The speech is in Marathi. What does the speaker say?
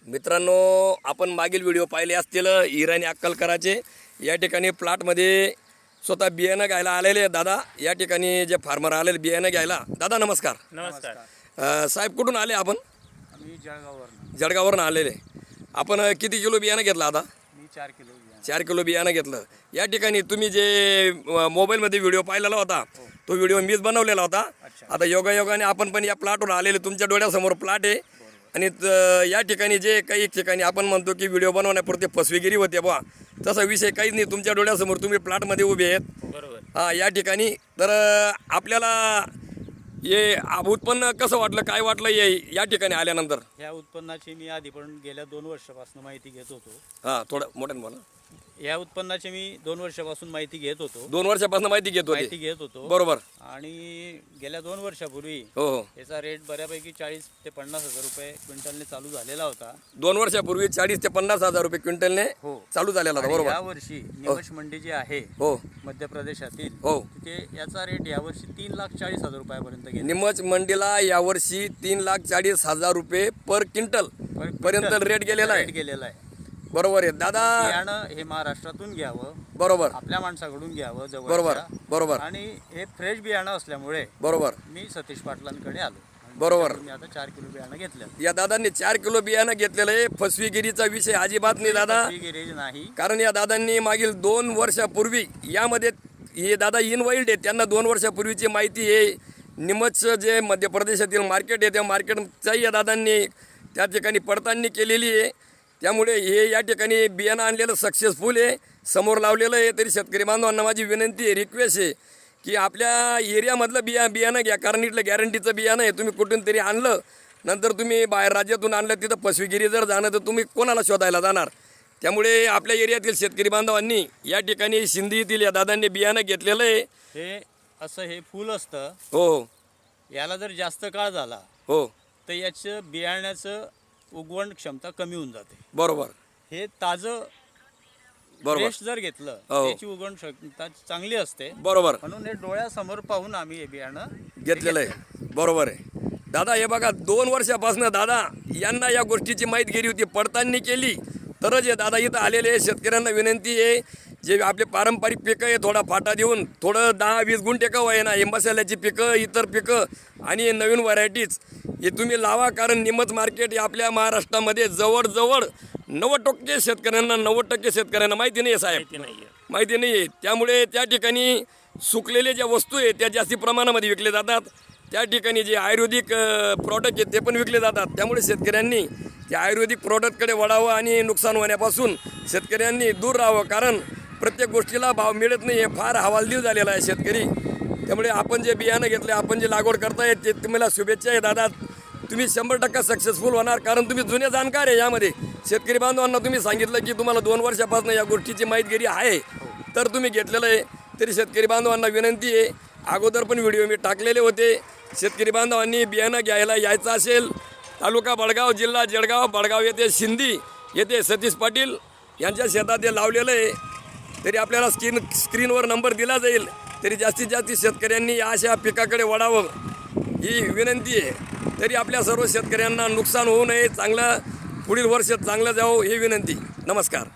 मित्रांनो, आपण मागील व्हिडिओ पाहिले असतील इराणी अक्कलकराचे. या ठिकाणी प्लॉटमध्ये स्वतः बियाणं घ्यायला आलेले दादा. या ठिकाणी जे फार्मर आलेले बियाणं घ्यायला. दादा नमस्कार. नमस्कार. साहेब कुठून आले आपण? आम्ही जळगाववरून आलेले. आपण किती किलो बियाणं घेतलं आता? मी 4 किलो 4 किलो बियाणं घेतलं. या ठिकाणी तुम्ही जे मोबाईलमध्ये व्हिडिओ पाहिलेला होता तो व्हिडिओ मीच बनवलेला होता. आता योगायोगाने आपण पण या प्लॉटवर आलेले. तुमच्या डोळ्यासमोर प्लॉट आहे आणि या ठिकाणी जे काही ठिकाणी आपण म्हणतो की व्हिडिओ बनवण्यापुरते फसवेगिरी होते बा, तसा विषय काहीच नाही. तुमच्या डोळ्यासमोर तुम्ही प्लॉटमध्ये उभे आहेत. बरोबर. हां, या ठिकाणी तर आपल्याला हे उत्पन्न कसं वाटलं, काय वाटलं या ठिकाणी आल्यानंतर? या उत्पन्नाची मी आधी पण गेल्या 2 वर्षापासून माहिती घेत होतो. हां, थोडं मोठ्यानं बोला. या उत्पन्नाची मी 2 वर्षापासून माहिती घेत होतो. 2 वर्षापासून माहिती घेत होतो. बरोबर. आणि गेल्या 2 वर्षापूर्वी हो हो, याचा रेट बऱ्यापैकी 40 ते 50 हजार रुपये क्विंटलने चालू झालेला होता. 2 वर्षापूर्वी 40 ते 50 हजार रुपये क्विंटलने हो चालू झालेला होता. बरोबर. या वर्षी निवश मंडी जी आहे हो मध्य प्रदेशातील, हो, तिथे याचा रेट यावर्षी 3,40,000 रुपयापर्यंत गेला. निमच मंडीला यावर्षी 3,40,000 रुपये पर क्विंटल पर्यंत रेट गेलेला आहे. बरोबर आहे दादा. बियाणं हे महाराष्ट्रातून घ्यावं, बरोबर आपल्या माणसाकडून घ्यावं जवळ. बरोबर. आणि हे फ्रेश बियाणं असल्यामुळे बरोबर मी सतीश पाटलांकडे आलो. बरोबर. मी आता 4 किलो बियाणं घेतलं. या दादांनी 4 किलो बियाणं घेतलेलं आहे. फसवेगिरीचा विषय अजिबात नाही दादा. गिरेज नाही. कारण या दादांनी मागील 2 वर्षापूर्वी यामध्ये हे दादा इनवाइल्ड आहेत. त्यांना 2 वर्षापूर्वीची माहिती आहे. निमचचं जे मध्य प्रदेशातील मार्केट आहे त्या मार्केटचाही या दादांनी त्या ठिकाणी पडताळणी केलेली आहे. त्यामुळे हे या ठिकाणी बियाणं आणलेलं सक्सेसफुल आहे, समोर लावलेलं आहे. तरी शेतकरी बांधवांना माझी विनंती आहे, रिक्वेस्ट आहे की आपल्या एरियामधलं बियाणं घ्या. कारण इथलं गॅरंटीचं बियाणं आहे. तुम्ही कुठून तरी आणलं, नंतर तुम्ही बाहेर राज्यातून आणलं, तिथं फसवेगिरी जर जाणं तर तुम्ही कोणाला शोधायला जाणार? त्यामुळे आपल्या एरियातील शेतकरी बांधवांनी या ठिकाणी सिंधी येथील या दादांनी बियाणं घेतलेलं आहे. हे फुल असतं. हो, याला जर जास्त काळ झाला हो, तर याचं बियाण्याचं उगवण क्षमता कमी होऊन जाते. बरोबर. हे ताजं फ्रेश जर घेतलं त्याची उगवण क्षमता चांगली असते. बरोबर. म्हणून हे डोळ्यासमोर पाहून आम्ही हे बियाणं घेतलेलं आहे. बरोबर आहे दादा. हे बघा, 2 वर्षापासून दादा यांना या गोष्टीची माहिती गेली होती, पडताळणी केली तरच हे दादा इथं आलेले. शेतकऱ्यांना विनंती आहे, जे आपले पारंपरिक पिकं आहे थोडा फाटा देऊन थोडं 10-20 गुंठे का आहे ना, हे मसाल्याची पिकं, इतर पिकं आणि नवीन व्हरायटीज हे तुम्ही लावा. कारण निमच मार्केट हे आपल्या महाराष्ट्रामध्ये जवळजवळ 90% शेतकऱ्यांना माहिती नाही आहे साहेब, माहिती नाही आहे. त्यामुळे त्या ठिकाणी सुकलेले ज्या वस्तू आहेत त्या जास्ती प्रमाणामध्ये विकले जातात. त्या ठिकाणी जे आयुर्वेदिक प्रॉडक्ट आहेत ते पण विकले जातात. त्यामुळे शेतकऱ्यांनी त्या आयुर्वेदिक प्रॉडक्टकडे वळावं आणि नुकसान होण्यापासून शेतकऱ्यांनी दूर राहावं. कारण प्रत्येक गोष्टीला भाव मिळत नाही, हे फार हवालदिल झालेला आहे शेतकरी. त्यामुळे आपण जे बियाणं घेतले, आपण जे लागवड करताय ते तुम्हाला शुभेच्छा आहे दादा. तुम्ही 100% सक्सेसफुल होणार. कारण तुम्ही जुने जाणकार आहे. यामध्ये शेतकरी बांधवांना तुम्ही सांगितलं की तुम्हाला 2 वर्षापासून या गोष्टीची माहितगिरी आहे, तर तुम्ही घेतलेलं आहे. तरी शेतकरी बांधवांना विनंती आहे, अगोदर पण व्हिडिओ मी टाकलेले होते. शेतकरी बांधवांनी बियाणं घ्यायला यायचं असेल, तालुका बडगाव, जिल्हा जळगाव. बडगाव येथे सिंधी येथे सतीश पाटील यांच्या शेतात हे लावलेलं आहे. तरी आपल्याला स्क्रीनवर नंबर दिला जाईल. तरी जास्तीत जास्त शेतकऱ्यांनी अशा पिकाकडे वळावं ही विनंती आहे. तरी आपल्या सर्व शेतकऱ्यांना नुकसान होऊ नये, चांगलं पुढील वर्ष चांगलं जावं ही विनंती. नमस्कार.